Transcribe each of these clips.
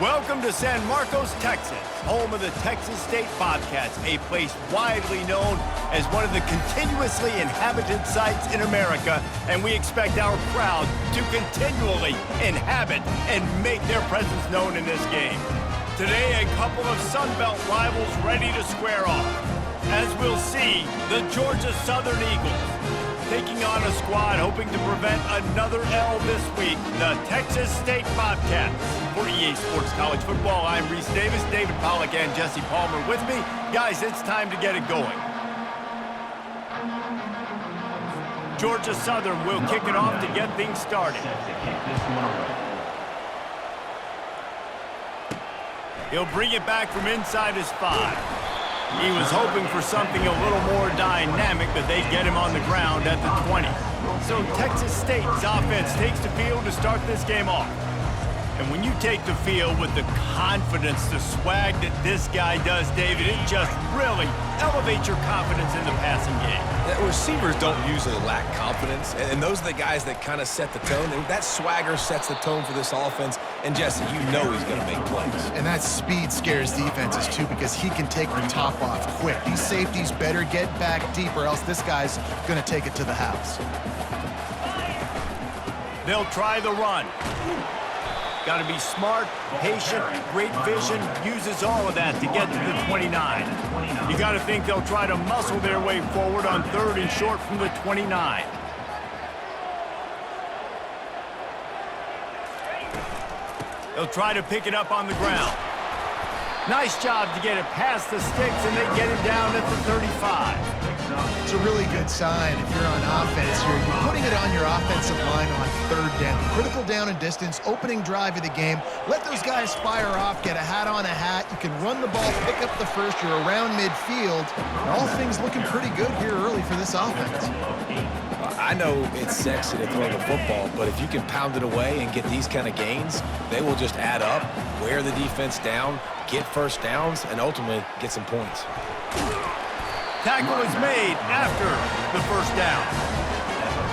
Welcome to San Marcos, Texas, home of the Texas State Bobcats, a place widely known as one of the continuously inhabited sites in America, and we expect our crowd to continually inhabit and make their presence known in this game. Today, a couple of Sun Belt rivals ready to square off. As we'll see, the Georgia Southern Eagles taking on a squad hoping to prevent another L this week, the Texas State Bobcats. For EA Sports College Football, I'm Reese Davis, David Pollack, and Jesse Palmer with me. Guys, it's time to get it going. Georgia Southern will kick it off to get things started. He'll bring it back from inside his 5. He was hoping for something a little more dynamic, but they get him on the ground at the 20. So Texas State's offense takes the field to start this game off. And when you take the field with the confidence, the swag that this guy does, David, it just really elevates your confidence in the passing game. Receivers don't usually lack confidence, and those are the guys that kind of set the tone. And that swagger sets the tone for this offense, and Jesse, you know he's going to make plays. And that speed scares defenses, too, because he can take the top off quick. These safeties better get back deep, or else this guy's going to take it to the house. They'll try the run. Got to be smart, patient, great vision, uses all of that to get to the 29. You got to think they'll try to muscle their way forward on 3rd and short from the 29. They'll try to pick it up on the ground. Nice job to get it past the sticks, and they get it down at the 35. It's a really good sign if you're on offense here. You're putting it on your offensive line on 3rd down. Critical down and distance, opening drive of the game. Let those guys fire off, get a hat on a hat. You can run the ball, pick up the first. You're around midfield. And all things looking pretty good here early for this offense. I know it's sexy to throw the football, but if you can pound it away and get these kind of gains, they will just add up, wear the defense down, get first downs, and ultimately get some points. Tackle is made after the first down.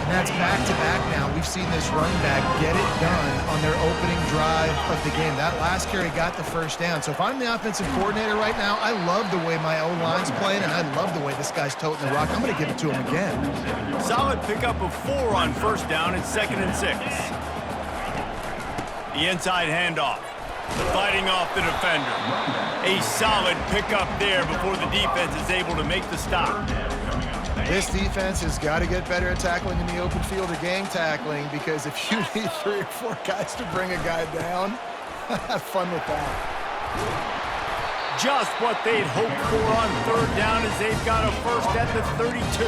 And that's back-to-back now. We've seen this running back get it done on their opening drive of the game. That last carry got the first down. So if I'm the offensive coordinator right now, I love the way my O-line's playing, and I love the way this guy's toting the rock. I'm going to give it to him again. Solid pickup of 4 on first down. It's 2nd and 6. The inside handoff. Fighting off the defender. A solid pickup there before the defense is able to make the stop. This defense has got to get better at tackling in the open field or gang tackling, because if you need 3 or 4 guys to bring a guy down, have fun with that. Just what they'd hoped for on 3rd down as they've got a first at the 32.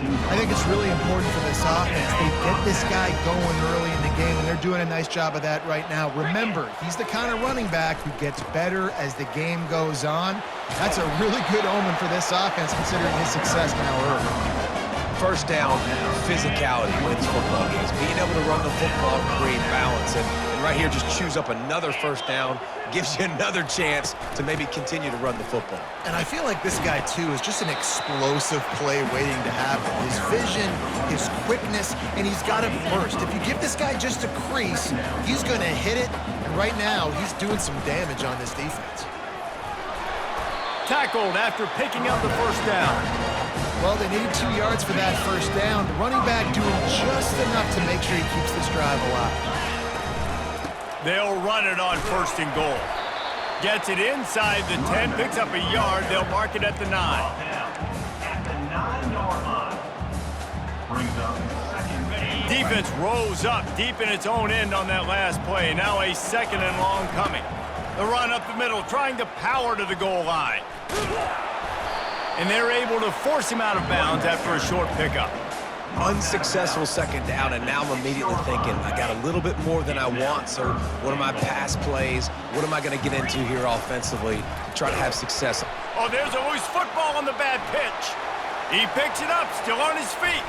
I think it's really important for this offense. They get this guy going early in the game, and they're doing a nice job of that right now. Remember, he's the kind of running back who gets better as the game goes on. That's a really good omen for this offense, considering his success now early. First down, physicality wins football games. Being able to run the football, create balance, and right here just choose up another first down, gives you another chance to maybe continue to run the football. And I feel like this guy, too, is just an explosive play waiting to happen. His vision, his quickness, and he's got a burst. If you give this guy just a crease, he's going to hit it, and right now he's doing some damage on this defense. Tackled after picking up the first down. Well, they needed 2 yards for that first down. The running back doing just enough to make sure he keeps this drive alive. They'll run it on 1st and goal. Gets it inside the 10, picks up a yard. They'll mark it at the 9. Defense rose up deep in its own end on that last play. Now a 2nd and long coming. The run up the middle, trying to power to the goal line. And they're able to force him out of bounds after a short pickup. Unsuccessful 2nd down, and now I'm immediately thinking, I got a little bit more than I want, so what are my pass plays? What am I going to get into here offensively to try to have success? Oh, there's always football on the bad pitch. He picks it up, still on his feet.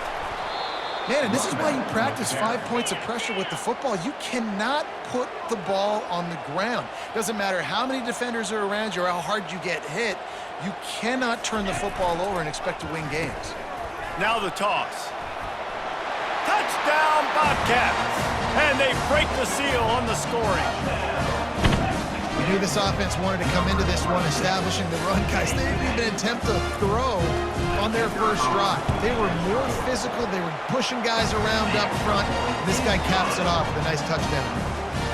Man, and this is why you practice 5 points of pressure with the football. You cannot put the ball on the ground. Doesn't matter how many defenders are around you or how hard you get hit. You cannot turn the football over and expect to win games. Now the toss. Touchdown, Bobcats! And they break the seal on the scoring. You knew this offense wanted to come into this one, establishing the run, guys. They didn't even attempt to throw on their first drive. They were more physical. They were pushing guys around up front. This guy caps it off with a nice touchdown.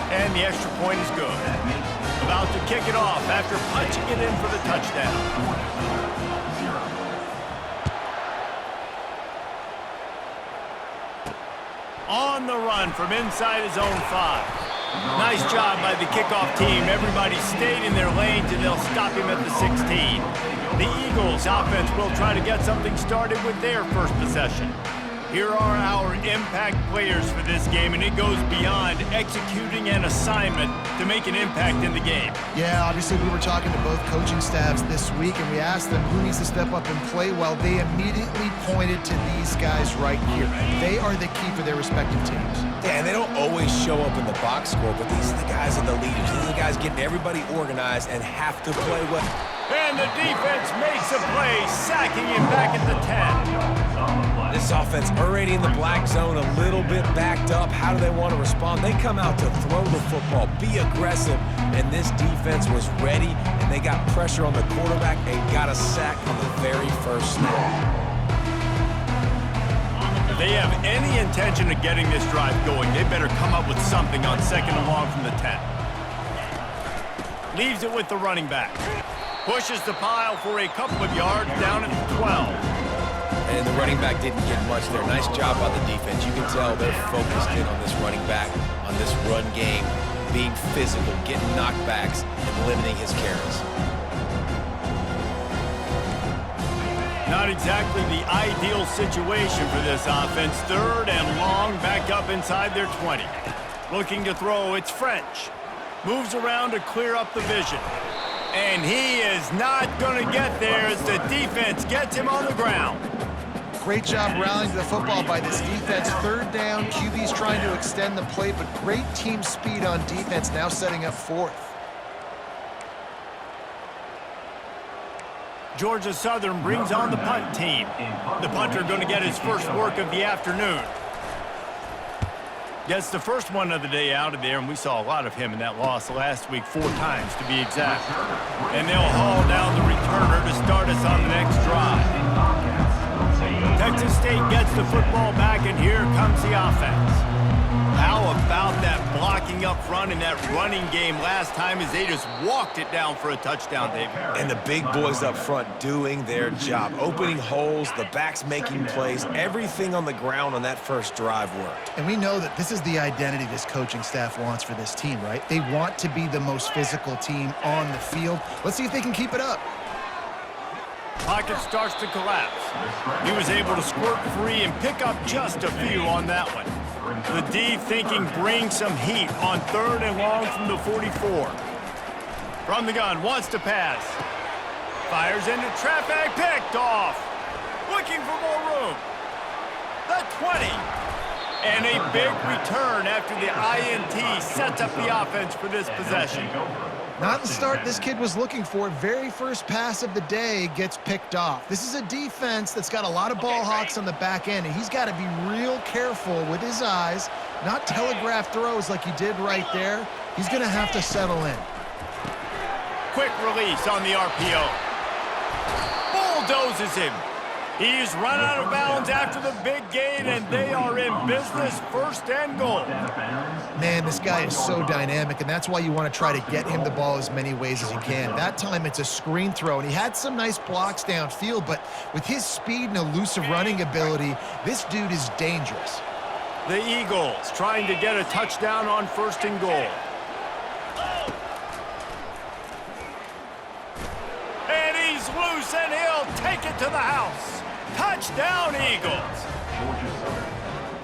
And the extra point is good. About to kick it off after punching it in for the touchdown. On the run from inside his own 5. Nice job by the kickoff team. Everybody stayed in their lanes, and they'll stop him at the 16. The Eagles offense will try to get something started with their first possession. Here are our impact players for this game, and it goes beyond executing an assignment to make an impact in the game. Yeah, obviously we were talking to both coaching staffs this week, and we asked them who needs to step up and play well. They immediately pointed to these guys right here. They are the key for their respective teams. Yeah, and they don't always show up in the box score, but these are the guys that are the leaders. These are the guys getting everybody organized and have to play well. And the defense makes a play, sacking him back at the 10. This offense already in the black zone, a little bit backed up. How do they want to respond? They come out to throw the football, be aggressive, and this defense was ready, and they got pressure on the quarterback and got a sack on the very first snap. If they have any intention of getting this drive going, they better come up with something on 2nd and long from the 10. Leaves it with the running back. Pushes the pile for a couple of yards down at the 12. And the running back didn't get much there. Nice job by the defense. You can tell they're focused in on this running back, on this run game, being physical, getting knockbacks, and limiting his carries. Not exactly the ideal situation for this offense. 3rd and long, back up inside their 20. Looking to throw, it's French. Moves around to clear up the vision. And he is not going to get there as the defense gets him on the ground. Great job rallying to the football by this defense. 3rd down, QB's trying to extend the play, but great team speed on defense, now setting up 4th. Georgia Southern brings on the punt team. The punter going to get his first work of the afternoon. Gets the first one of the day out of there, and we saw a lot of him in that loss last week, 4 times to be exact. And they'll haul down the returner to start us on the next drive. Texas State gets the football back, and here comes the offense. How about that blocking up front in that running game last time as they just walked it down for a touchdown, David? And the big boys up front doing their job, opening holes, the backs making plays, everything on the ground on that first drive worked. And we know that this is the identity this coaching staff wants for this team, right? They want to be the most physical team on the field. Let's see if they can keep it up. Pocket starts to collapse. He was able to squirt free and pick up just a few on that one. The D thinking bring some heat on 3rd and long from the 44. From the gun, wants to pass. Fires into traffic, picked off. Looking for more room. The 20. And a big return after the INT sets up the offense for this possession. Not the start this kid was looking for. Very first pass of the day gets picked off. This is a defense that's got a lot of ball hawks on the back end, and he's got to be real careful with his eyes, not telegraph throws like he did right there. He's going to have to settle in. Quick release on the RPO. Bulldozes him. He's run out of bounds after the big gain, and they are in business, 1st and goal. Man, this guy is so dynamic, and that's why you want to try to get him the ball as many ways as you can. That time it's a screen throw, and he had some nice blocks downfield, but with his speed and elusive running ability, this dude is dangerous. The Eagles trying to get a touchdown on 1st and goal. And he's loose, and he'll take it to the house. Touchdown, Eagles.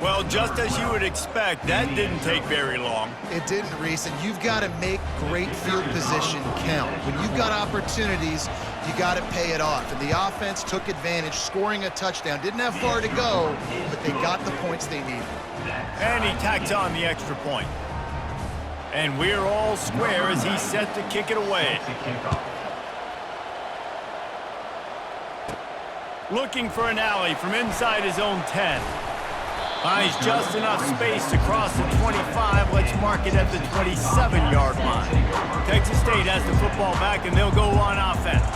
Well, just as you would expect, that didn't take very long. It didn't, Reese, and you've got to make great field position count. When you've got opportunities, you got to pay it off. And the offense took advantage, scoring a touchdown. Didn't have far to go, but they got the points they needed. And he tacks on the extra point. And we're all square as he's set to kick it away. Looking for an alley from inside his own 10. Finds just enough space to cross the 25. Let's mark it at the 27-yard line. Texas State has the football back, and they'll go on offense.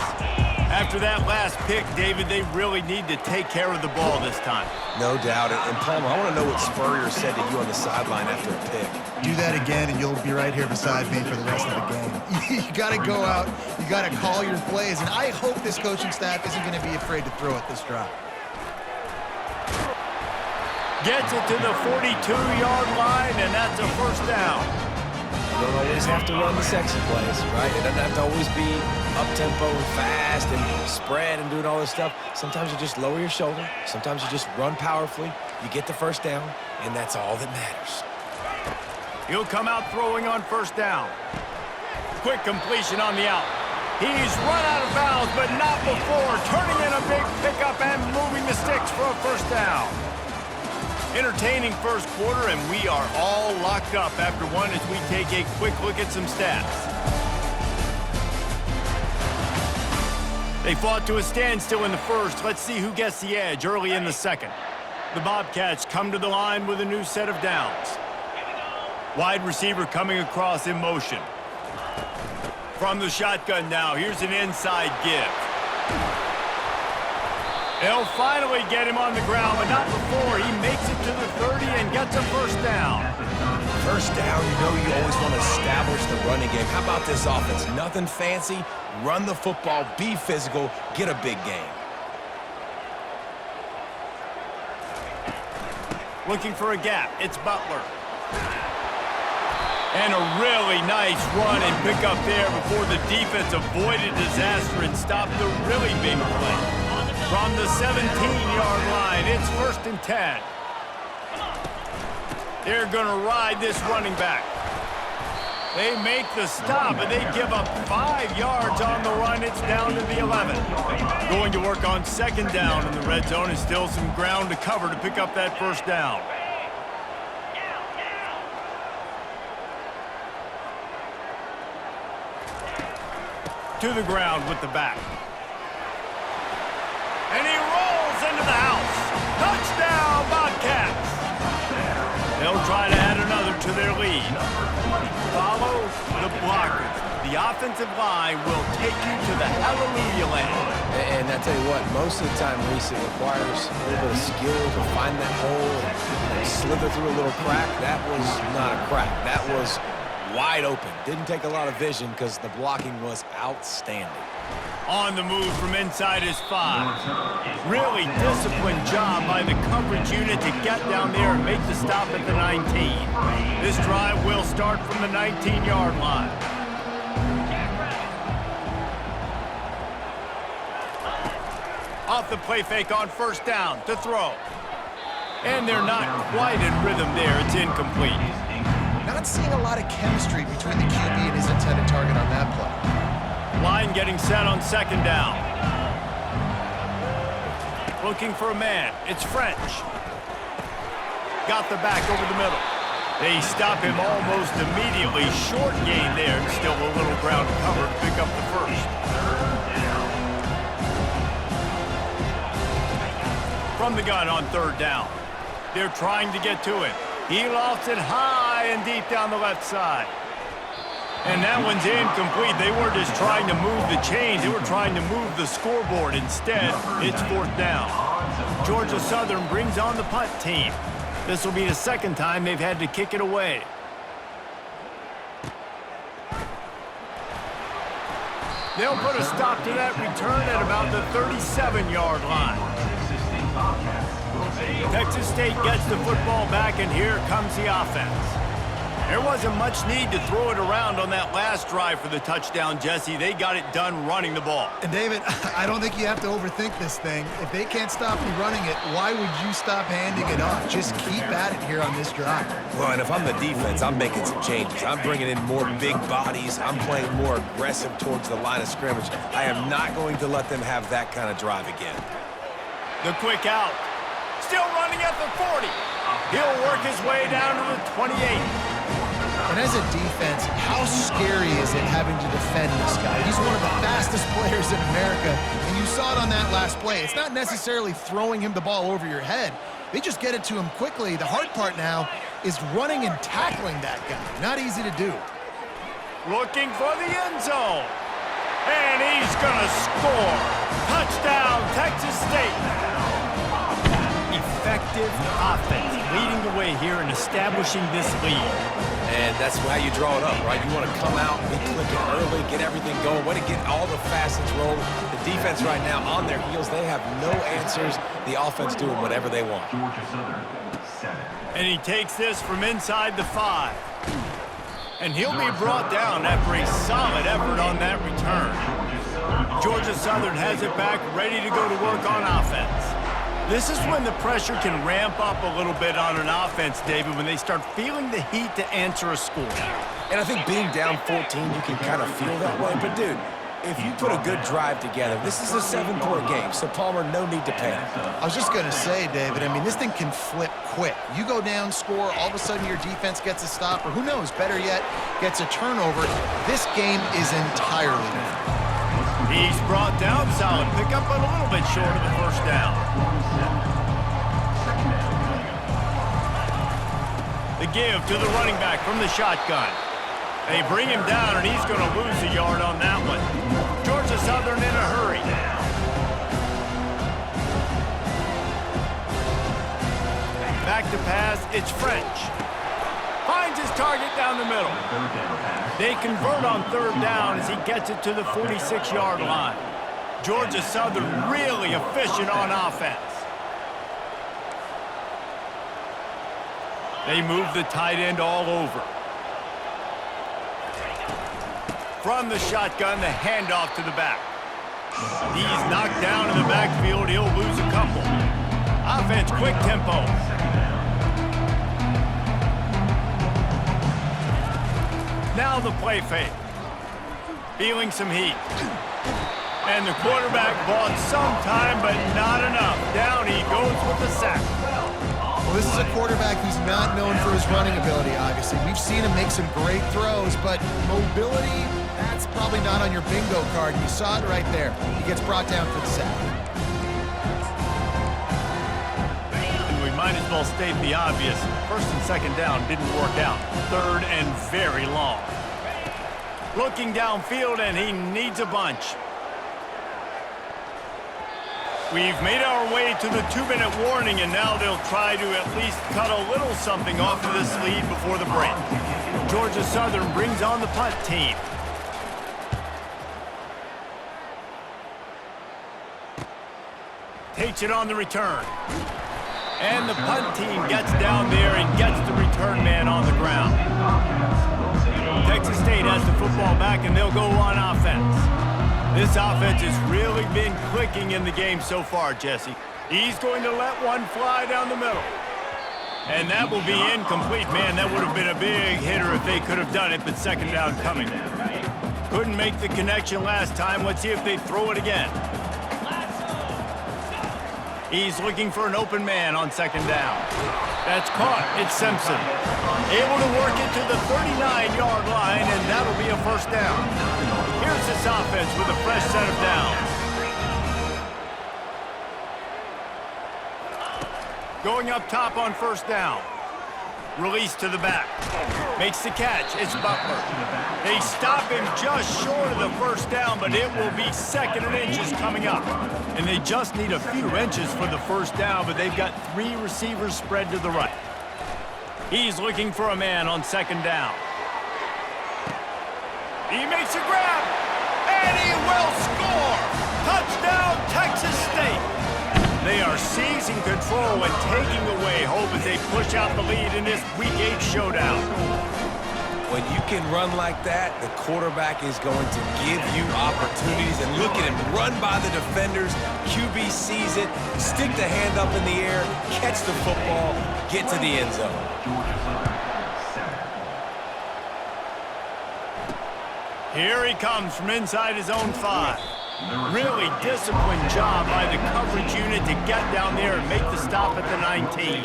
After that last pick, David, they really need to take care of the ball this time. No doubt. And Palmer, I want to know what Spurrier said to you on the sideline after a pick. Do that again, and you'll be right here beside me for the rest of the game. You got to go out. You got to call your plays, and I hope this coaching staff isn't going to be afraid to throw it this drive. Gets it to the 42-yard line, and that's a first down. You don't always have to run the sexy plays, right? It doesn't have to always be up-tempo and fast and spread and doing all this stuff. Sometimes you just lower your shoulder. Sometimes you just run powerfully. You get the first down, and that's all that matters. He'll come out throwing on first down. Quick completion on the out. He's run out of bounds, but not before. Turning in a big pickup and moving the sticks for a first down. Entertaining first quarter, and we are all locked up after one as we take a quick look at some stats. They fought to a standstill in the first. Let's see who gets the edge early in the second. The Bobcats come to the line with a new set of downs. Wide receiver coming across in motion. From the shotgun now, here's an inside give. They'll finally get him on the ground, but not before. He makes it to the 30 and gets a first down. First down, you know you always want to establish the running game. How about this offense? Nothing fancy. Run the football, be physical, get a big gain. Looking for a gap. It's Butler. And a really nice run and pick up there before the defense avoided disaster and stopped the really big play. From the 17-yard line, it's 1st and 10. They're going to ride this running back. They make the stop, and they give up 5 yards on the run. It's down to the 11. Going to work on second down in the red zone, and still some ground to cover to pick up that first down. To the ground with the back. And he rolls into the house. Touchdown, Bobcats. They'll try to add another to their lead. Follow the blockers. The offensive line will take you to the hallelujah land. And I tell you what, most of the time, Reese, it requires a little bit of skill to find that hole and slither through a little crack. That was not a crack. That was wide open. Didn't take a lot of vision because the blocking was outstanding. On the move from inside his 5. Really disciplined job by the coverage unit to get down there and make the stop at the 19. This drive will start from the 19-yard line. Off the play fake on first down to throw. And they're not quite in rhythm there. It's incomplete. Not seeing a lot of chemistry between the QB and his intended target on that play. Line getting set on second down. Looking for a man. It's French. Got the back over the middle. They stop him almost immediately. Short gain there. Still a little ground to cover to pick up the first. From the gun on third down. They're trying to get to it. He lofts it high and deep down the left side. And that one's incomplete. They weren't just trying to move the chains. They were trying to move the scoreboard. Instead, it's fourth down. Georgia Southern brings on the punt team. This will be the second time they've had to kick it away. They'll put a stop to that return at about the 37-yard line. Texas State gets the football back, and here comes the offense. There wasn't much need to throw it around on that last drive for the touchdown, Jesse. They got it done running the ball. And David, I don't think you have to overthink this thing. If they can't stop you running it, why would you stop handing it off? Just keep at it here on this drive. Well, and if I'm the defense, I'm making some changes. I'm bringing in more big bodies. I'm playing more aggressive towards the line of scrimmage. I am not going to let them have that kind of drive again. The quick out. Still running at the 40. He'll work his way down to the 28. And as a defense, how scary is it having to defend this guy? He's one of the fastest players in America, and you saw it on that last play. It's not necessarily throwing him the ball over your head. They just get it to him quickly. The hard part now is running and tackling that guy. Not easy to do. Looking for the end zone. And he's gonna score. Touchdown, Texas State. Effective offense leading the way here and establishing this lead. And that's how you draw it up, right? You want to come out, be clicking early, get everything going, want to get all the facets rolling. The defense right now on their heels, they have no answers. The offense doing whatever they want. And he takes this from inside the 5. And he'll be brought down after a solid effort on that return. Georgia Southern has it back, ready to go to work on offense. This is when the pressure can ramp up a little bit on an offense, David, when they start feeling the heat to answer a score. And I think being down 14, you can kind of feel that way. But, dude, if you put a good drive together, this is a 7-point game, so Palmer, no need to panic. I was just going to say, David, I mean, this thing can flip quick. You go down, score, all of a sudden your defense gets a stop, or who knows, better yet, gets a turnover. This game is entirely different. He's brought down solid. Pick up a little bit short of the first down. The give to the running back from the shotgun. They bring him down, and he's going to lose a yard on that one. Georgia Southern in a hurry. Back to pass, it's French. Finds his target down the middle. They convert on third down as he gets it to the 46-yard line. Georgia Southern really efficient on offense. They move the tight end all over. From the shotgun, the handoff to the back. He's knocked down in the backfield. He'll lose a couple. Offense, quick tempo. Now the play fake. Feeling some heat. And the quarterback bought some time, but not enough. Down he goes with the sack. Well, this is a quarterback who's not known for his running ability, obviously. We've seen him make some great throws, but mobility, that's probably not on your bingo card. You saw it right there. He gets brought down for the sack. And we might as well state the obvious. First and second down didn't work out. Third and very long. Looking downfield, and he needs a bunch. We've made our way to the 2-minute warning, and now they'll try to at least cut a little something off of this lead before the break. Georgia Southern brings on the punt team. Takes it on the return. And the punt team gets down there and gets the return man on the ground. Texas State has the football back, and they'll go on offense. This offense has really been clicking in the game so far, Jesse. He's going to let one fly down the middle. And that will be incomplete. Man, that would have been a big hitter if they could have done it, but second down coming. Couldn't make the connection last time. Let's see if they throw it again. He's looking for an open man on second down. That's caught. It's Simpson. Able to work it to the 39-yard line, and that'll be a first down. Here's this offense with a fresh set of downs. Going up top on first down. Release to the back. Makes the catch. It's Butler. They stop him just short of the first down, but it will be second and inches coming up. And they just need a few inches for the first down, but they've got 3 receivers spread to the right. He's looking for a man on second down. He makes a grab, and he will score! Touchdown, Texas State! They are seizing control and taking away hope as they push out the lead in this Week 8 showdown. When you can run like that, the quarterback is going to give you opportunities. And look at him run by the defenders. QB sees it, stick the hand up in the air, catch the football, get to the end zone. Here he comes from inside his own 5. Really disciplined job by the coverage unit to get down there and make the stop at the 19.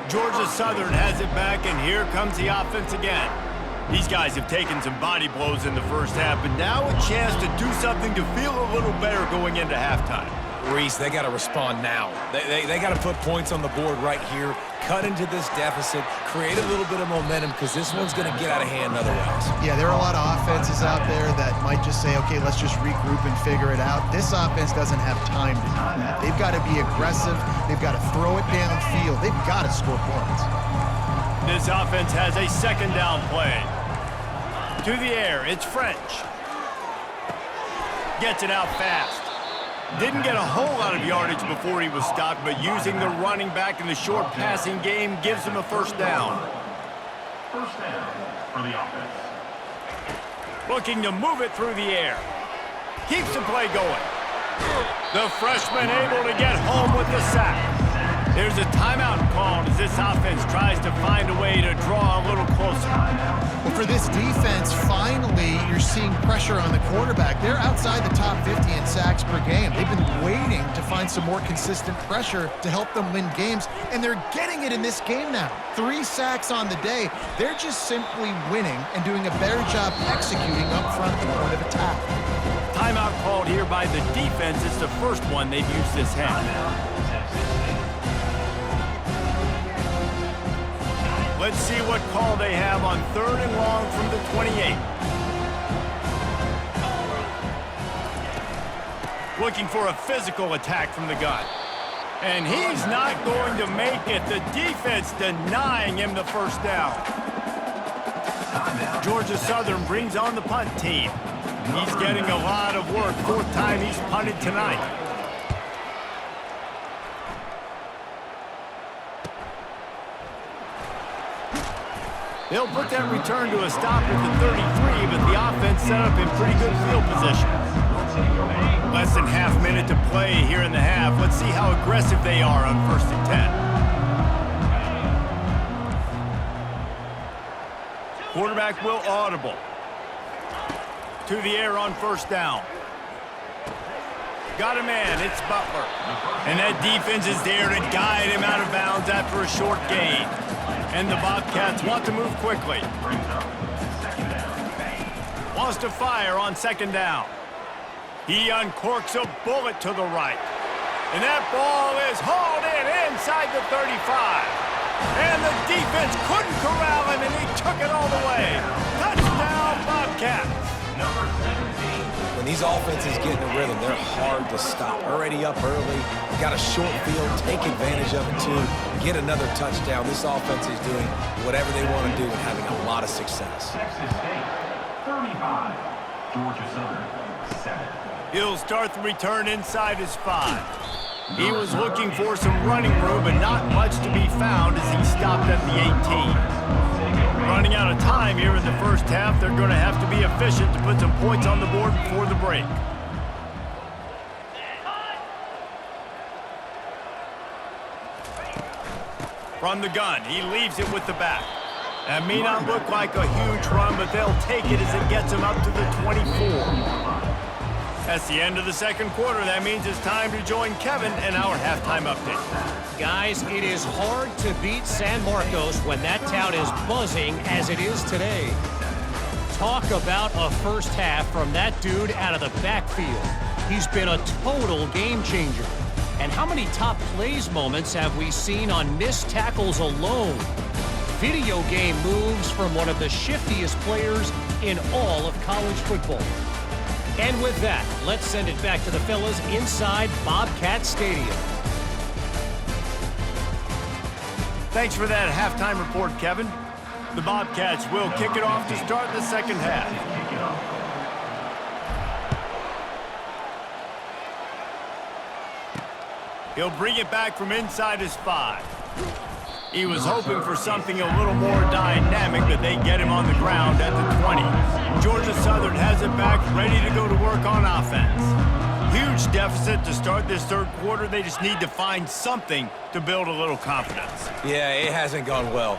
Georgia Southern has it back, and here comes the offense again. These guys have taken some body blows in the first half, but now a chance to do something to feel a little better going into halftime. Reese, they got to respond now. They got to put points on the board right here, cut into this deficit, create a little bit of momentum, because this one's going to get out of hand otherwise. Yeah, there are a lot of offenses out there that might just say, okay, let's just regroup and figure it out. This offense doesn't have time to do that. They've got to be aggressive. They've got to throw it downfield. They've got to score points. This offense has a second down play. To the air, it's French. Gets it out fast. Didn't get a whole lot of yardage before he was stopped, but using the running back in the short passing game gives him a first down. First down for the offense. Looking to move it through the air. Keeps the play going. The freshman able to get home with the sack. There's a timeout called as this offense tries to find a way to draw a little closer. Well, for this defense, finally, you're seeing pressure on the quarterback. They're outside the top 50 in sacks per game. They've been waiting to find some more consistent pressure to help them win games, and they're getting it in this game now. 3 sacks on the day. They're just simply winning and doing a better job executing up front at the point of attack. Timeout called here by the defense. It's the first one they've used this half. Let's see what call they have on 3rd and long from the 28. Looking for a physical attack from the gun. And he's not going to make it. The defense denying him the first down. Georgia Southern brings on the punt team. He's getting a lot of work. 4th time he's punted tonight. They'll put that return to a stop at the 33, but the offense set up in pretty good field position. Less than half minute to play here in the half. Let's see how aggressive they are on 1st and 10. Quarterback will audible. To the air on 1st down. Got a man, it's Butler. And that defense is there to guide him out of bounds after a short gain. And the Bobcats want to move quickly. Wants to fire on 2nd down. He uncorks a bullet to the right. And that ball is hauled in inside the 35. And the defense couldn't corral him, and he took it all the way. Touchdown, Bobcats. When these offenses get in a rhythm, they're hard to stop. Already up early, got a short field, take advantage of it too, get another touchdown. This offense is doing whatever they want to do and having a lot of success. Texas State, 35. Georgia Southern, 7. He'll start the return inside his 5. He was looking for some running room, but not much to be found as he stopped at the 18. Running out of time here in the first half, they're going to have to be efficient to put some points on the board before the break. From the gun, he leaves it with the back. That may not look like a huge run, but they'll take it as it gets him up to the 24. That's the end of the second quarter. That means it's time to join Kevin and our halftime update. Guys, it is hard to beat San Marcos when that town is buzzing as it is today. Talk about a first half from that dude out of the backfield. He's been a total game changer. And how many top plays moments have we seen on missed tackles alone? Video game moves from one of the shiftiest players in all of college football. And with that, let's send it back to the fellas inside Bobcat Stadium. Thanks for that halftime report, Kevin. The Bobcats will kick it off to start the second half. He'll bring it back from inside his 5. He was hoping for something a little more dynamic, but they get him on the ground at the 20. Georgia Southern has it back, ready to go to work on offense. Huge deficit to start this third quarter. They just need to find something to build a little confidence. Yeah, it hasn't gone well.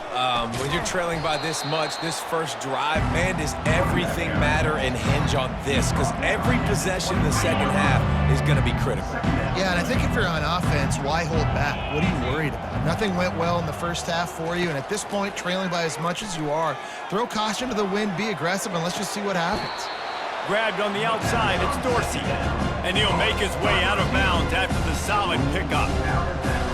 When you're trailing by this much, this first drive, man, does everything matter and hinge on this? Because every possession in the second half is going to be critical. Yeah, and I think if you're on offense, why hold back? What are you worried about? Nothing went well in the first half for you, and at this point, trailing by as much as you are, throw caution to the wind, be aggressive, and let's just see what happens. Grabbed on the outside, it's Dorsey. And he'll make his way out of bounds after the solid pickup.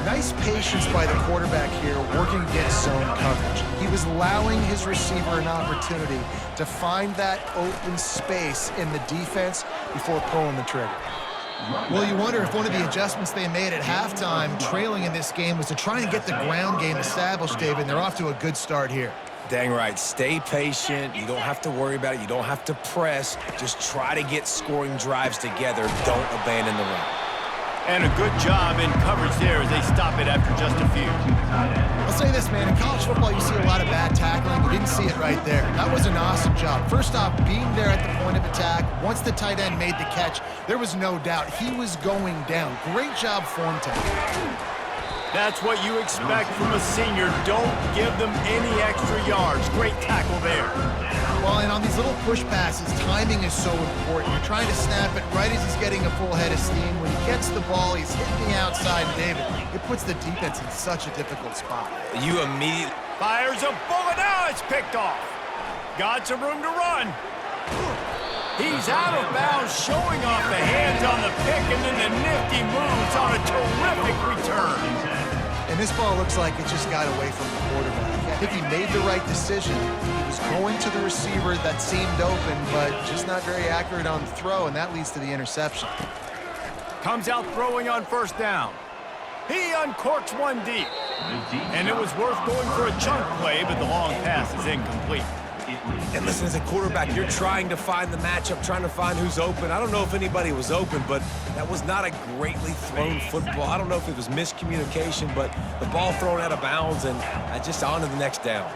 Nice patience by the quarterback here, working against zone coverage. He was allowing his receiver an opportunity to find that open space in the defense before pulling the trigger. Well, you wonder if one of the adjustments they made at halftime, trailing in this game, was to try and get the ground game established, David, and they're off to a good start here. Dang right. Stay patient. You don't have to worry about it. You don't have to press. Just try to get scoring drives together. Don't abandon the run. And a good job in coverage there as they stop it after just a few. I'll say this, man. In college football, you see a lot of bad tackling. You didn't see it right there. That was an awesome job. First off, being there at the point of attack. Once the tight end made the catch, there was no doubt he was going down. Great job form tackling. That's what you expect from a senior. Don't give them any extra yards. Great tackle there. Well, and on these little push passes, timing is so important. You're trying to snap it right as he's getting a full head of steam. When he gets the ball, he's hitting the outside, David. It puts the defense in such a difficult spot. You immediately... Fires a bullet. Now it's picked off. Got some room to run. He's out of bounds, showing off the hands on the pick, and then the nifty moves on a terrific return. And this ball looks like it just got away from the quarterback. I think he made the right decision. He was going to the receiver that seemed open, but just not very accurate on the throw, and that leads to the interception. Comes out throwing on first down. He uncorks one deep. And it was worth going for a chunk play, but the long pass is incomplete. And listen, as a quarterback, you're trying to find the matchup, trying to find who's open. I don't know if anybody was open, but that was not a greatly thrown football. I don't know if it was miscommunication, but the ball thrown out of bounds and just on to the next down.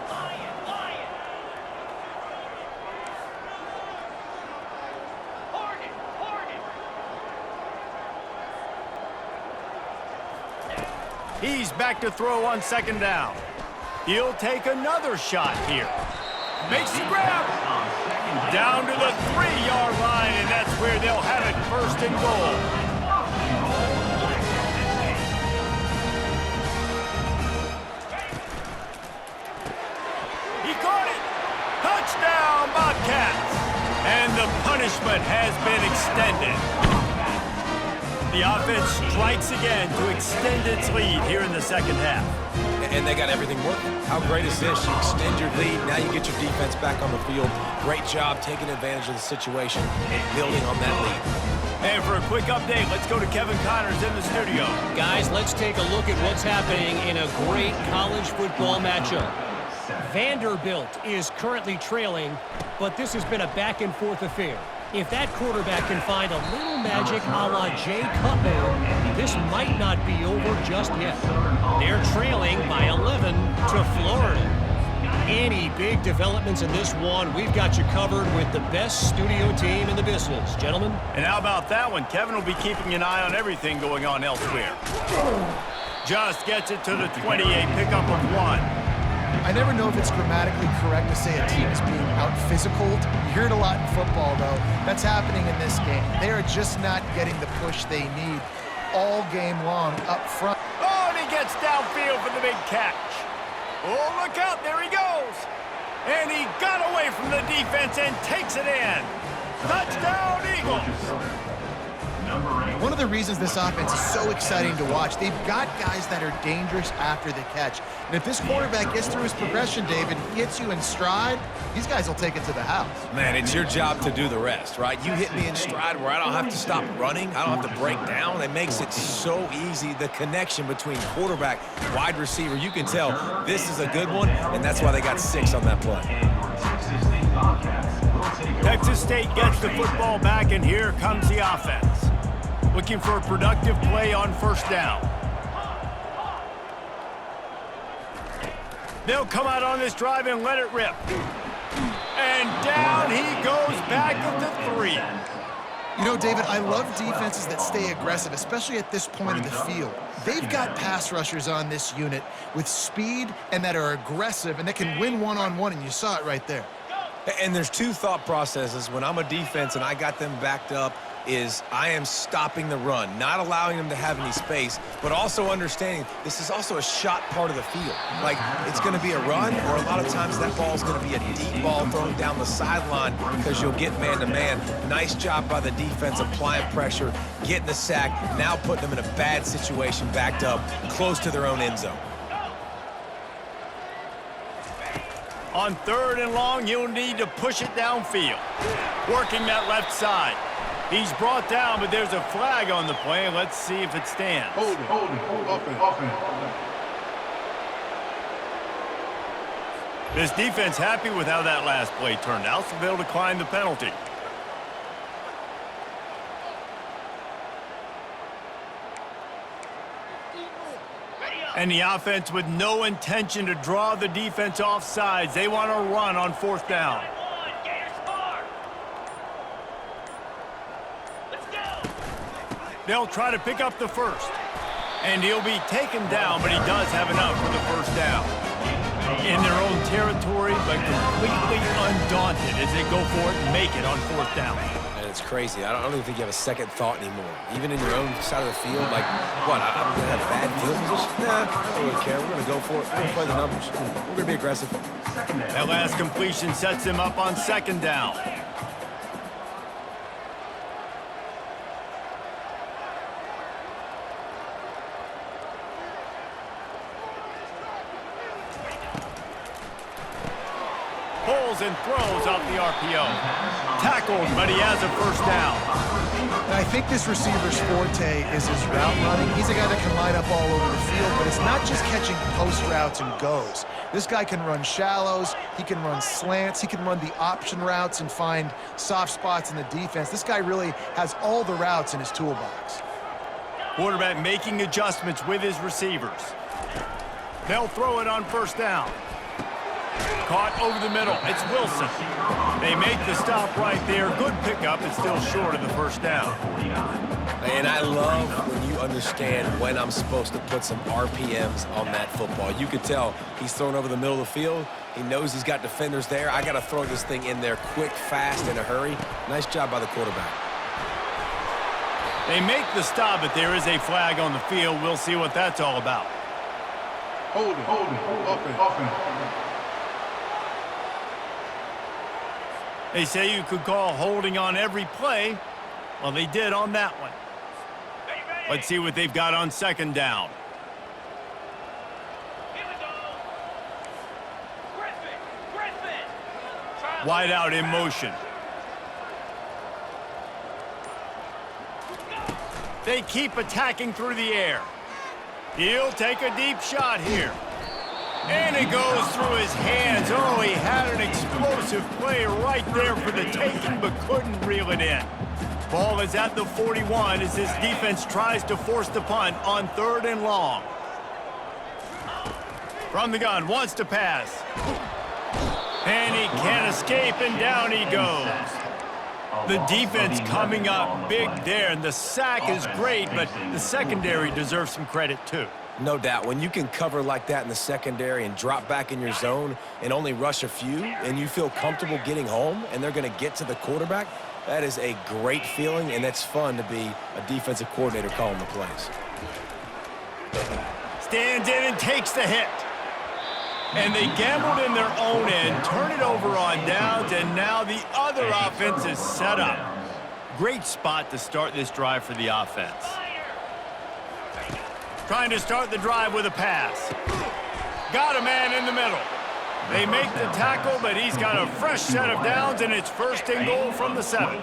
He's back to throw on second down. He'll take another shot here. Makes the grab. Down to the 3-yard line, and that's where they'll have it first and goal. He caught it. Touchdown, Bobcats. And the punishment has been extended. The offense strikes again to extend its lead here in the second half. And they got everything working. How great is this? You extend your lead, now you get your defense back on the field. Great job taking advantage of the situation and building on that lead. And for a quick update, let's go to Kevin Connors in the studio. Guys, let's take a look at what's happening in a great college football matchup. Vanderbilt is currently trailing, but this has been a back-and-forth affair. If that quarterback can find a little magic a la Jay Cutler, this might not be over just yet. They're trailing by 11 to Florida. Any big developments in this one, we've got you covered with the best studio team in the business. Gentlemen? And how about that one? Kevin will be keeping an eye on everything going on elsewhere. Just gets it to the 28, pickup of 1. I never know if it's grammatically correct to say a team is being out-physicaled. You hear it a lot in football, though. That's happening in this game. They are just not getting the push they need all game long up front. Oh, and he gets downfield for the big catch. Oh, look out. There he goes. And he got away from the defense and takes it in. Touchdown, Eagles. One of the reasons this offense is so exciting to watch, they've got guys that are dangerous after the catch. And if this quarterback gets through his progression, David, he hits you in stride, these guys will take it to the house. Man, it's your job to do the rest, right? You hit me in stride where I don't have to stop running. I don't have to break down. It makes it so easy. The connection between quarterback, wide receiver, you can tell this is a good one, and that's why they got 6 on that play. Texas State gets the football back, and here comes the offense. Looking for a productive play on first down. They'll come out on this drive and let it rip. And down he goes back at the 3. You know, David, I love defenses that stay aggressive, especially at this point of the field. They've got pass rushers on this unit with speed and that are aggressive and that can win one-on-one, and you saw it right there. And there's two thought processes. When I'm a defense and I got them backed up, is I am stopping the run, not allowing them to have any space, but also understanding this is also a shot part of the field. Like, it's going to be a run, or a lot of times that ball is going to be a deep ball thrown down the sideline because you'll get man-to-man. Nice job by the defense applying pressure, getting the sack, now putting them in a bad situation backed up close to their own end zone. On 3rd and long, you'll need to push it downfield. Working that left side. He's brought down, but there's a flag on the play. Let's see if it stands. Hold it. Offense. This defense happy with how that last play turned out, so they'll decline the penalty. And the offense with no intention to draw the defense off sides. They want to run on 4th down. They'll try to pick up the first. And he'll be taken down, but he does have enough for the 1st down. In their own territory, but completely undaunted as they go for it and make it on 4th down. And it's crazy. I don't even think you have a second thought anymore. Even in your own side of the field, like, what, I'm going to have bad field position? Nah, I don't really care. We're going to go for it. We're going to play the numbers. We're going to be aggressive. That last completion sets him up on 2nd down. Pulls and throws off the RPO. Tackled, but he has a 1st down. And I think this receiver's forte is his route running. He's a guy that can line up all over the field, but it's not just catching post routes and goes. This guy can run shallows, he can run slants, he can run the option routes and find soft spots in the defense. This guy really has all the routes in his toolbox. Quarterback making adjustments with his receivers. They'll throw it on 1st down. Caught over the middle. It's Wilson. They make the stop right there. Good pickup. It's still short of the 1st down. And I love when you understand when I'm supposed to put some RPMs on that football. You could tell he's thrown over the middle of the field. He knows he's got defenders there. I got to throw this thing in there quick, fast, in a hurry. Nice job by the quarterback. They make the stop, but there is a flag on the field. We'll see what that's all about. Hold it. Offense. They say you could call holding on every play. Well, they did on that one. Let's see what they've got on 2nd down. Wide out in motion. They keep attacking through the air. He'll take a deep shot here. And it goes through his hands. Oh, he had an explosive play right there for the taking, but couldn't reel it in. Ball is at the 41 as his defense tries to force the punt on 3rd and long. From the gun, wants to pass. And he can't escape, and down he goes. The defense coming up big there, and the sack is great, but the secondary deserves some credit too. No doubt. When you can cover like that in the secondary and drop back in your zone and only rush a few, and you feel comfortable getting home, and they're going to get to the quarterback, that is a great feeling, and that's fun to be a defensive coordinator calling the plays. Stands in and takes the hit. And they gambled in their own end, turn it over on downs, and now the other offense is set up. Great spot to start this drive for the offense. Trying to start the drive with a pass. Got a man in the middle. They make the tackle, but he's got a fresh set of downs, and it's 1st and goal from the 7.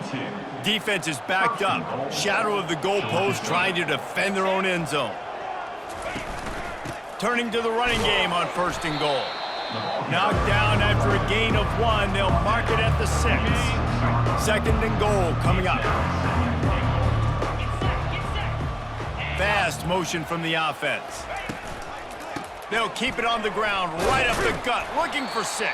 Defense is backed up. Shadow of the goalpost trying to defend their own end zone. Turning to the running game on 1st and goal. Knocked down after a gain of 1. They'll mark it at the 6. 2nd and goal coming up. Fast motion from the offense. They'll keep it on the ground, right up the gut, looking for 6.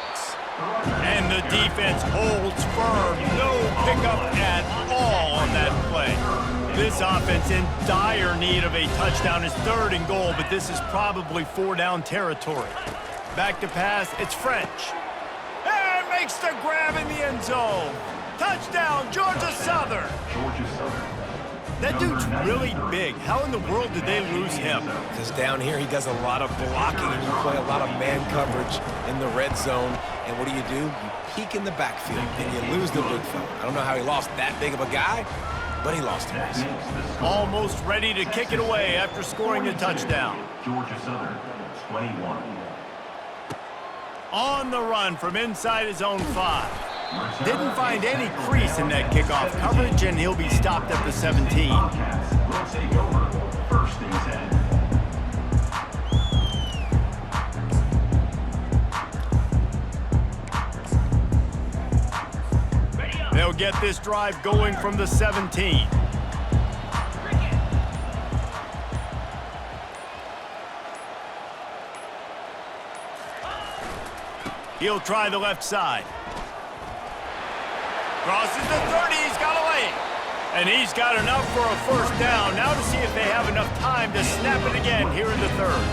And the defense holds firm. No pickup at all on that This offense in dire need of a touchdown is 3rd and goal, but this is probably 4-down territory. Back to pass, it's French. And makes the grab in the end zone. Touchdown, Georgia Southern. That dude's really big. How in the world did they lose him? Because down here he does a lot of blocking and you play a lot of man coverage in the red zone. And what do? You peek in the backfield and you lose the big fella. I don't know how he lost that big of a guy, but he lost him. Almost ready to kick it away after scoring the touchdown. Georgia Southern, 21. On the run from inside his own 5. Didn't find any crease in that kickoff coverage, and he'll be stopped at the 17. Will take over 1st and 10. They'll get this drive going from the 17. He'll try the left side. Crosses the 30, he's got a lane. And he's got enough for a 1st down. Now to see if they have enough time to snap it again here in the 3rd.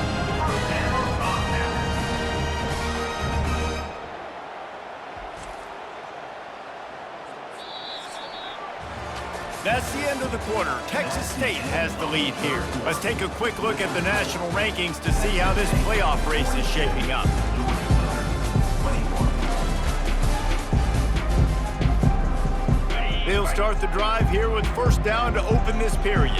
That's the end of the quarter. Texas State has the lead here. Let's take a quick look at the national rankings to see how this playoff race is shaping up. They'll start the drive here with 1st down to open this period.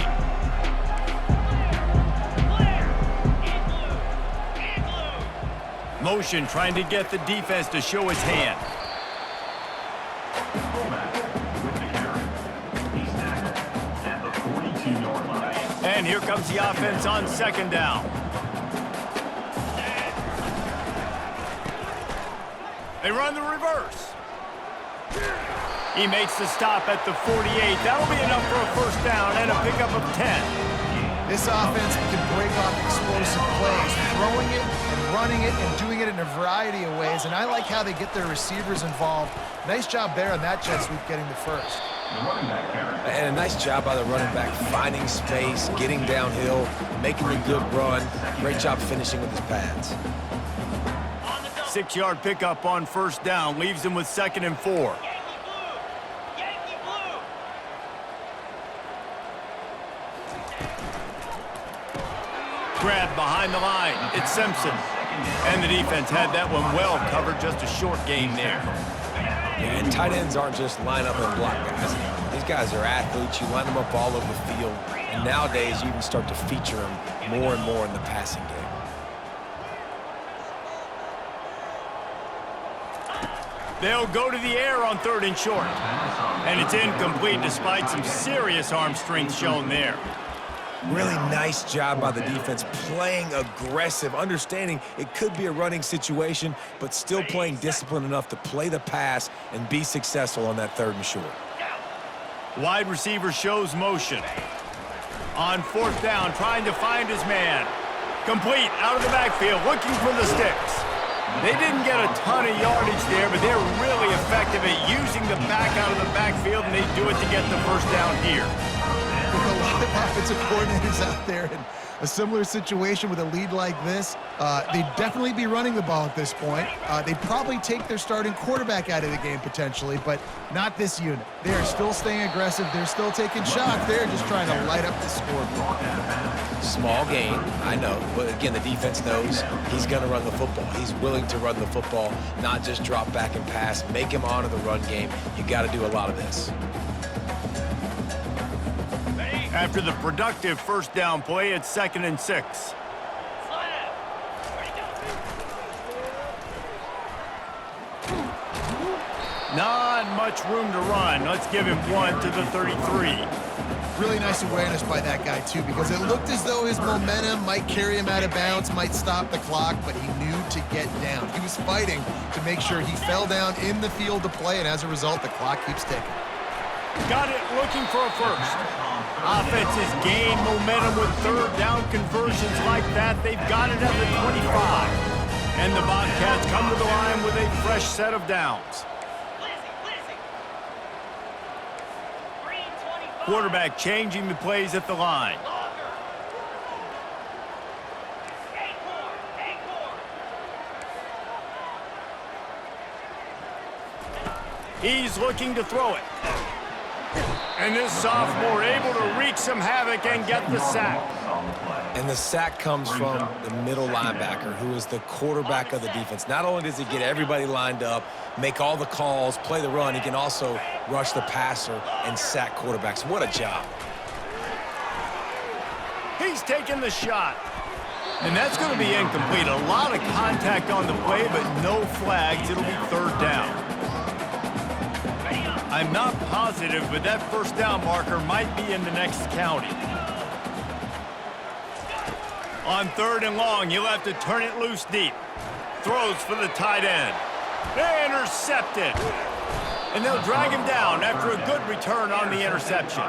Motion trying to get the defense to show his hand. And here comes the offense on 2nd down. They run the reverse. He makes the stop at the 48. That'll be enough for a 1st down and a pickup of 10. This offense can break off explosive plays, throwing it and running it and doing it in a variety of ways, and I like how they get their receivers involved. Nice job there on that jet sweep getting the 1st. And a nice job by the running back, finding space, getting downhill, making a good run. Great job finishing with his pads. 6-yard pickup on 1st down, leaves him with 2nd and 4. Grab behind the line. It's Simpson. And the defense had that one well covered. Just a short gain there. And tight ends aren't just line up and block guys. These guys are athletes. You line them up all over the field. And nowadays, you can start to feature them more and more in the passing game. They'll go to the air on 3rd and short. And it's incomplete despite some serious arm strength shown there. Really nice job by the defense, playing aggressive, understanding it could be a running situation, but still playing disciplined enough to play the pass and be successful on that 3rd and short. Wide receiver shows motion. On 4th down, trying to find his man. Complete, out of the backfield, looking for the sticks. They didn't get a ton of yardage there, but they're really effective at using the back out of the backfield, and they do it to get the 1st down here. With a lot of offensive coordinators out there in a similar situation with a lead like this, they'd definitely be running the ball at this point. They'd probably take their starting quarterback out of the game potentially, but not this unit. They are still staying aggressive. They're still taking shots. They're just trying to light up the scoreboard. Small gain, I know, but again, the defense knows he's going to run the football. He's willing to run the football, not just drop back and pass, make him honor the run game. You got to do a lot of this. After the productive 1st down play, it's 2nd and 6. Not much room to run. Let's give him 1 to the 33. Really nice awareness by that guy, too, because it looked as though his momentum might carry him out of bounds, might stop the clock, but he knew to get down. He was fighting to make sure he fell down in the field to play, and as a result, the clock keeps ticking. Got it, looking for a 1st. Offenses gain momentum with 3rd down conversions like that. They've got it at the 25. And the Bobcats come to the line with a fresh set of downs. quarterback changing the plays at the line. He's looking to throw it. And this sophomore able to wreak some havoc and get the sack. And the sack comes from the middle linebacker, who is the quarterback of the defense. Not only does he get everybody lined up, make all the calls, play the run, he can also rush the passer and sack quarterbacks. What a job. He's taking the shot. And that's going to be incomplete. A lot of contact on the play, but no flags. It'll be third down. I'm not positive, but that first down marker might be in the next county. On 3rd and long, you'll have to turn it loose deep. Throws for the tight end. Intercepted. And they'll drag him down after a good return on the interception.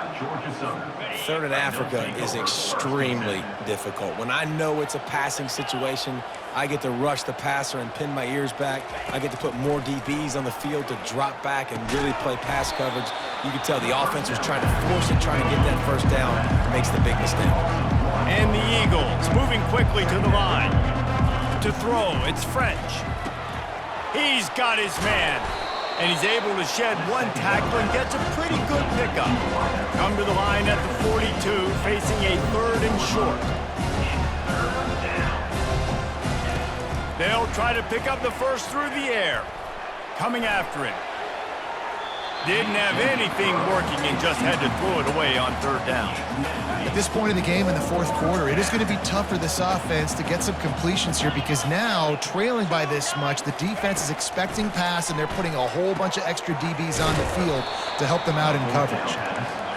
3rd and Africa is extremely difficult. When I know it's a passing situation, I get to rush the passer and pin my ears back. I get to put more DBs on the field to drop back and really play pass coverage. You can tell the offense was trying to force it, trying to get that first down, makes the big mistake. And the Eagles moving quickly to the line. To throw, it's French. He's got his man. And he's able to shed one tackle and gets a pretty good pickup. Come to the line at the 42, facing a 3rd and short. They'll try to pick up the first through the air. Coming after it. Didn't have anything working and just had to throw it away on 3rd down. At this point in the game in the 4th quarter, it is going to be tough for this offense to get some completions here because now, trailing by this much, the defense is expecting pass and they're putting a whole bunch of extra DBs on the field to help them out in coverage.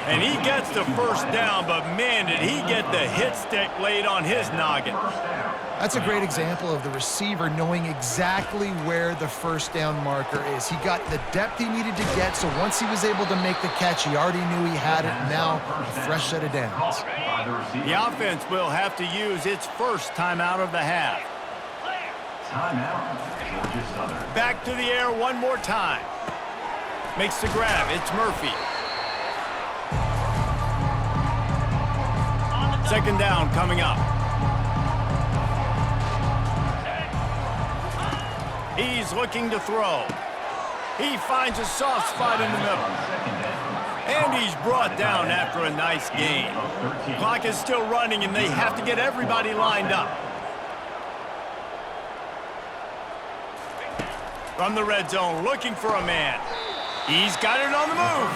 And he gets the first down, but man, did he get the hit stick laid on his noggin. That's a great example of the receiver knowing exactly where the first down marker is. He got the depth he needed to get, so once he was able to make the catch, he already knew he had it. Now, a fresh set of downs. The offense will have to use its first timeout of the half. Timeout, Georgia Southern. Back to the air one more time. Makes the grab. It's Murphy. 2nd down coming up. He's looking to throw. He finds a soft spot in the middle. And he's brought down after a nice gain. Clock is still running, and they have to get everybody lined up. From the red zone, looking for a man. He's got it on the move.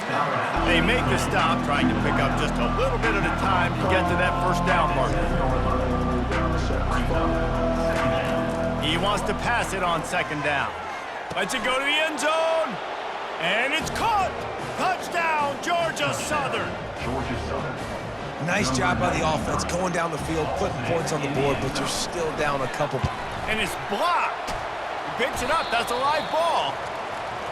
They make the stop, trying to pick up just a little bit at a time to get to that first down marker. He wants to pass it on 2nd down. Lets it go to the end zone. And it's caught. Touchdown, Georgia Southern. Nice job by the offense going down the field, putting points on the board, but you're still down a couple. And it's blocked. He picks it up. That's a live ball.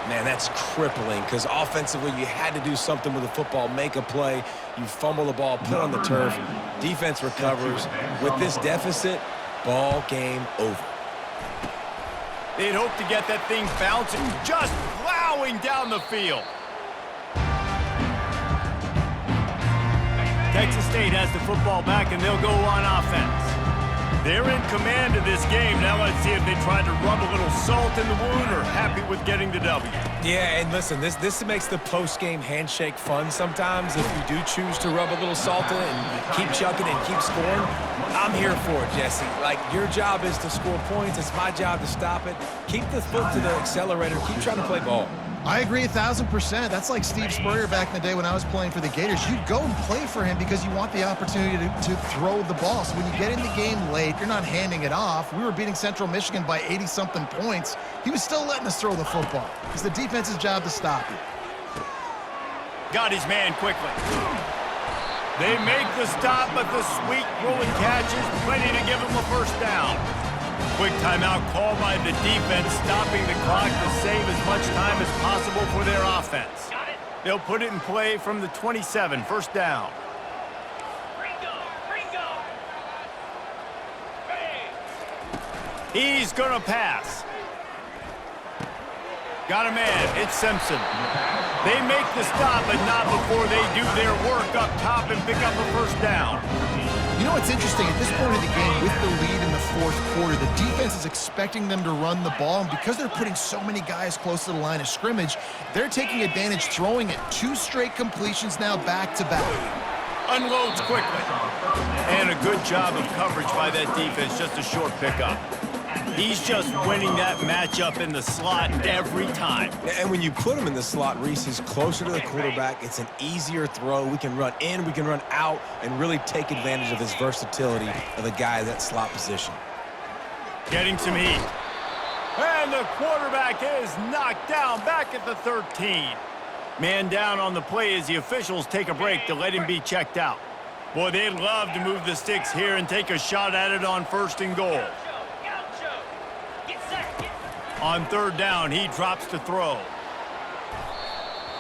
Man, that's crippling because offensively you had to do something with the football, make a play. You fumble the ball, put it on the turf. Defense recovers. With this deficit, ball game over. They'd hope to get that thing bouncing, just plowing down the field. Texas State has the football back, and they'll go on offense. They're in command of this game. Now let's see if they try to rub a little salt in the wound or happy with getting the W. Yeah, and listen, this makes the post-game handshake fun sometimes. If you do choose to rub a little salt in it and keep chucking and keep scoring, I'm here for it, Jesse. Like, your job is to score points. It's my job to stop it. Keep the foot to the accelerator. Keep trying to play ball. I agree 1,000%. That's like Steve Spurrier back in the day when I was playing for the Gators. You go and play for him because you want the opportunity to throw the ball. So when you get in the game late, you're not handing it off. We were beating Central Michigan by 80-something points. He was still letting us throw the football. It's the defense's job to stop you. Got his man quickly. They make the stop, but the sweet rolling catch is plenty to give him a first down. Quick timeout called by the defense, stopping the clock to save as much time as possible for their offense. They'll put it in play from the 27, first down. He's gonna pass. Got a man, it's Simpson. They make the stop, but not before they do their work up top and pick up a first down. You know what's interesting? At this point of the game, with the lead in the fourth quarter, the defense is expecting them to run the ball, and because they're putting so many guys close to the line of scrimmage, they're taking advantage, throwing it 2 straight completions now back-to-back. Unloads quickly. And a good job of coverage by that defense, just a short pickup. He's just winning that matchup in the slot every time. And when you put him in the slot, Reese, he's closer to the quarterback. It's an easier throw. We can run in, we can run out, and really take advantage of his versatility of the guy in that slot position. Getting some heat. And the quarterback is knocked down back at the 13. Man down on the play as the officials take a break to let him be checked out. Boy, they'd love to move the sticks here and take a shot at it on 1st and goal. On 3rd down, he drops to throw.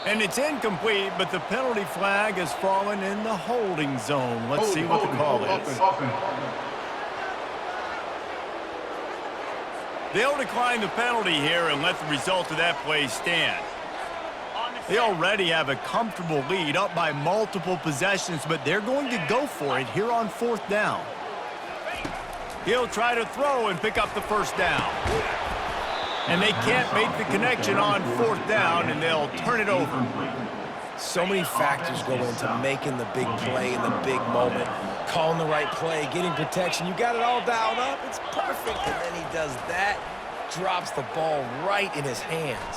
And it's incomplete, but the penalty flag has fallen in the holding zone. Let's see what the call is. They'll decline the penalty here and let the result of that play stand. They already have a comfortable lead, up by multiple possessions, but they're going to go for it here on 4th down. He'll try to throw and pick up the first down. And they can't make the connection on 4th down, and they'll turn it over. So many factors go into making the big play in the big moment. Calling the right play, getting protection. You got it all dialed up. It's perfect. And then he does that, drops the ball right in his hands.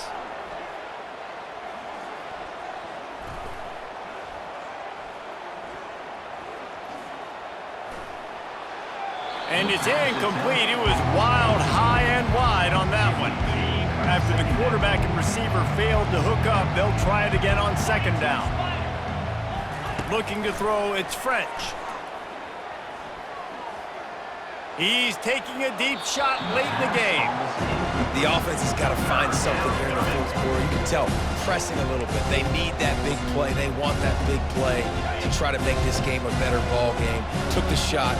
And it's incomplete. It was wild, high and wide on that one. After the quarterback and receiver failed to hook up, they'll try it again on 2nd down. Looking to throw, it's French. He's taking a deep shot late in the game. The offense has got to find something here in the 4th quarter. You can tell, pressing a little bit. They need that big play. They want that big play to try to make this game a better ball game. Took the shot,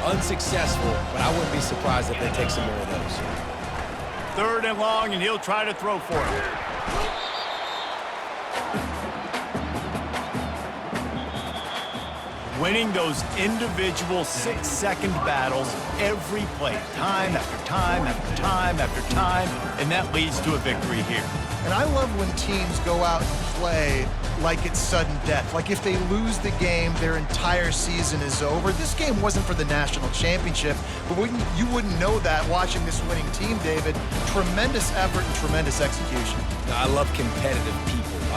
unsuccessful, but I wouldn't be surprised if they take some more of those. 3rd and long, and he'll try to throw for it. Winning those individual 6-second battles every play, time after time after time after time, and that leads to a victory here. And I love when teams go out and play like it's sudden death. Like if they lose the game, their entire season is over. This game wasn't for the national championship, but you wouldn't know that watching this winning team, David. Tremendous effort and tremendous execution. I love competitive people.